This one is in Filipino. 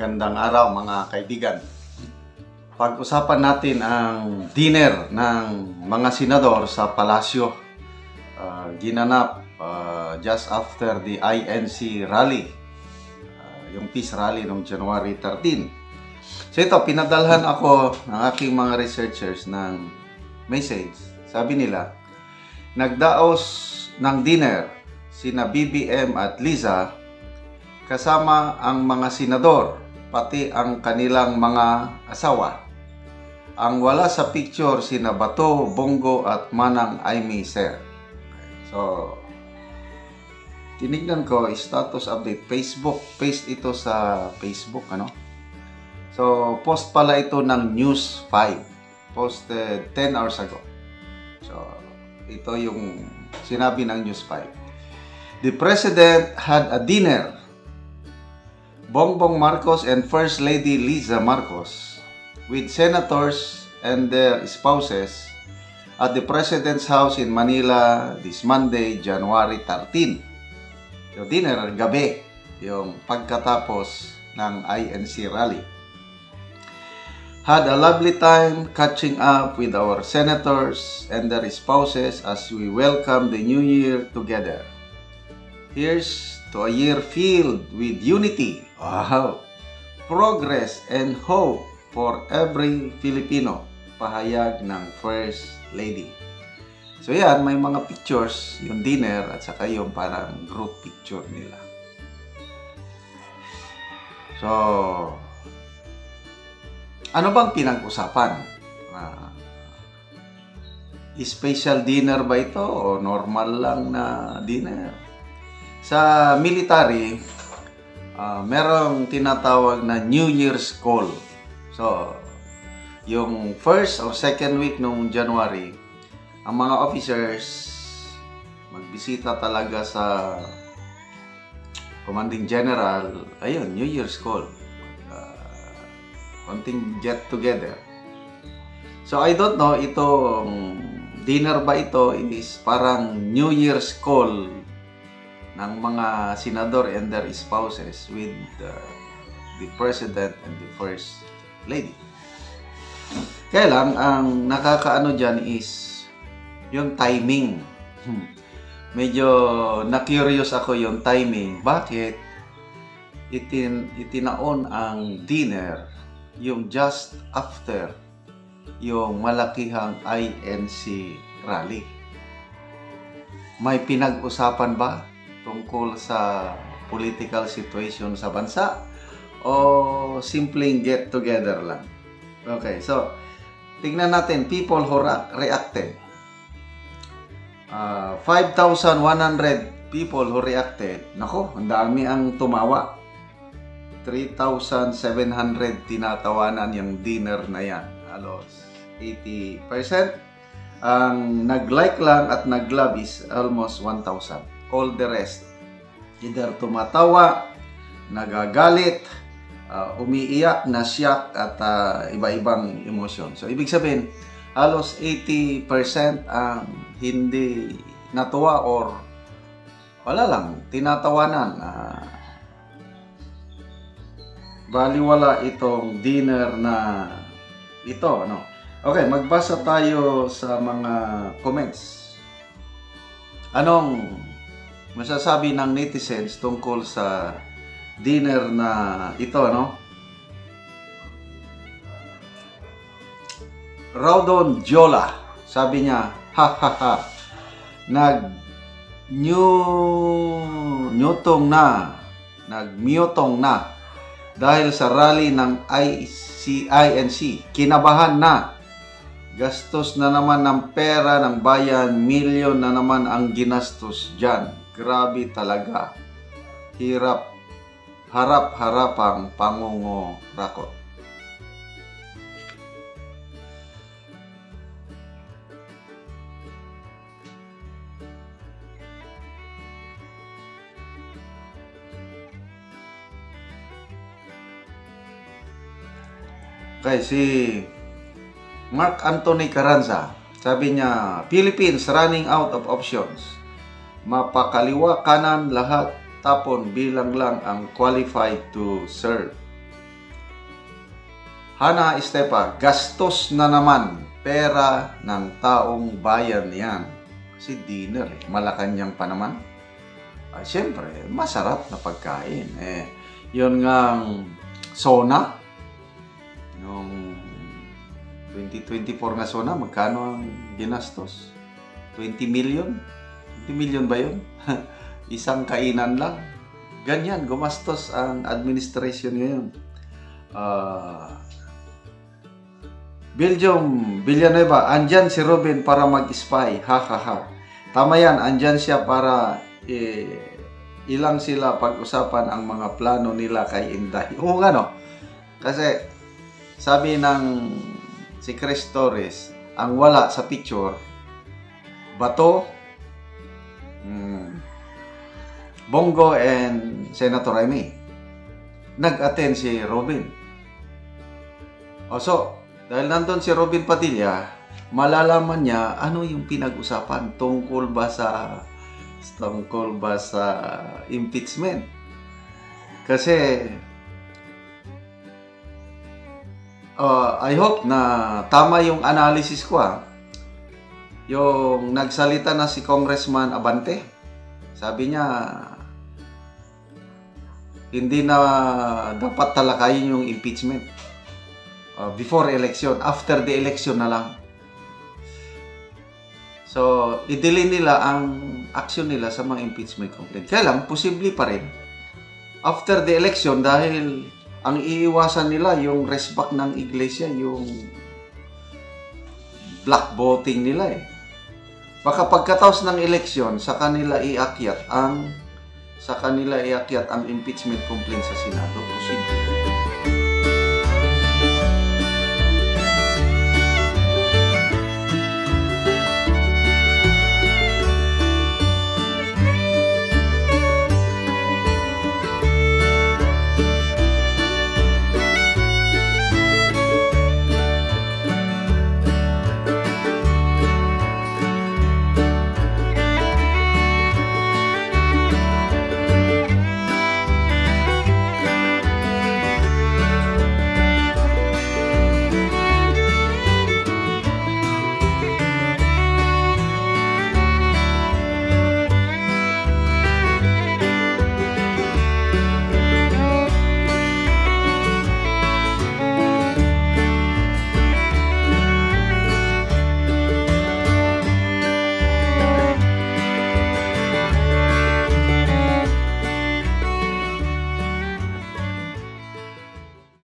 Magandang araw mga kaibigan. Pag-usapan natin ang dinner ng mga senador sa palasyo. Ginanap just after the INC rally, yung peace rally noong January 13. So ito, pinadalhan ako ng aking mga researchers ng message. Sabi nila, nagdaos ng dinner sina BBM at Liza kasama ang mga senador, pati ang kanilang mga asawa. Ang wala sa picture sina Bato, Bongo at Manang Aimee Sir. So, tinignan ko, status update, Facebook. Paste ito sa Facebook, ano? So, post pala ito ng News 5. Posted 10 hours ago. So, ito yung sinabi ng News 5. The President had a dinner. Bongbong Marcos and First Lady Liza Marcos with senators and their spouses at the President's house in Manila this Monday, January 13. So, dinner, gabi, yung pagkatapos ng INC rally. Had a lovely time catching up with our senators and their spouses as we welcome the new year together. Here's to a year filled with unity, wow, progress and hope for every Filipino, pahayag ng First Lady. So yan, may mga pictures, yung dinner at saka yung parang group picture nila. So, ano bang pinag-usapan? Special dinner ba ito o normal lang na dinner? Sa military, merong tinatawag na New Year's Call. So, yung first or second week ng January, ang mga officers magbisita talaga sa commanding general, ayun, New Year's Call. Konting get together. So, I don't know, itong dinner ba ito is parang New Year's Call ng mga senador and their spouses with the President and the First Lady. Kaya lang, ang nakakaano dyan is yung timing. Medyo na-curious ako yung timing. Bakit itinaon ang dinner yung just after yung malakihang INC rally? May pinag-usapan ba tungkol sa political situation sa bansa o simpleng get together lang? Okay, so tingnan natin people who reacted. 5,100 people who reacted. Nako, ang dami ang tumawa. 3,700 tinatawanan yung dinner na yan. Halos 80%. Ang nag-like lang at nag-love is almost 1,000. All the rest, either tumatawa, nagagalit, umiiyak, nasyak, at iba-ibang emosyon. So, ibig sabihin, halos 80% ang hindi natuwa or wala lang, tinatawanan. Baliwala itong dinner na ito, no? Okay, magbasa tayo sa mga comments. Anong masasabi ng netizens tungkol sa dinner na ito, no? Raudon Jola, sabi niya, ha ha ha, nag-mutong na dahil sa rally ng INC, kinabahan na. Gastos na naman ng pera ng bayan, milyon na naman ang ginastos dyan. Grabe talaga. Harap-harapang pangungurakot. Okay, si Mark Anthony Carranza, sabi niya, Philippines running out of options. Mapakaliwa kanan lahat, tapon bilang lang ang qualified to serve. Hana Estepa, gastos na naman. Pera ng taong bayan yan. Kasi dinner, Malacanang pa naman. Siyempre, masarap na pagkain. Yun ngang SONA. Yung 2024 nga SONA, magkano ang ginastos? 20 million? 20 million ba yun? Isang kainan lang. Ganyan, gumastos ang administration ngayon. Belgium, Villanueva, andyan si Robin para mag-spy. Ha ha ha. Tama yan, andyan siya para ilang sila pag-usapan ang mga plano nila kay Inday. Oo nga no. Kasi sabi ng si Chris Torres, ang wala sa picture, Bato, Bongo and Senator Amy. Nag-attend si Robin. So, dahil nandun si Robin Padilla, malalaman niya ano yung pinag-usapan tungkol ba sa impeachment. Kasi I hope na tama yung analysis ko. Yung nagsalita na si Congressman Abante, sabi niya hindi na dapat talakayin yung impeachment before election, after the election na lang. So, i-delay nila ang action nila sa mga impeachment complaint. Kaya lang, posible pa rin after the election dahil ang iiwasan nila yung resback ng iglesia, yung black voting nila Baka pagkatapos ng election, sa kanila iakyat ang impeachment complaint sa Senado. Posible.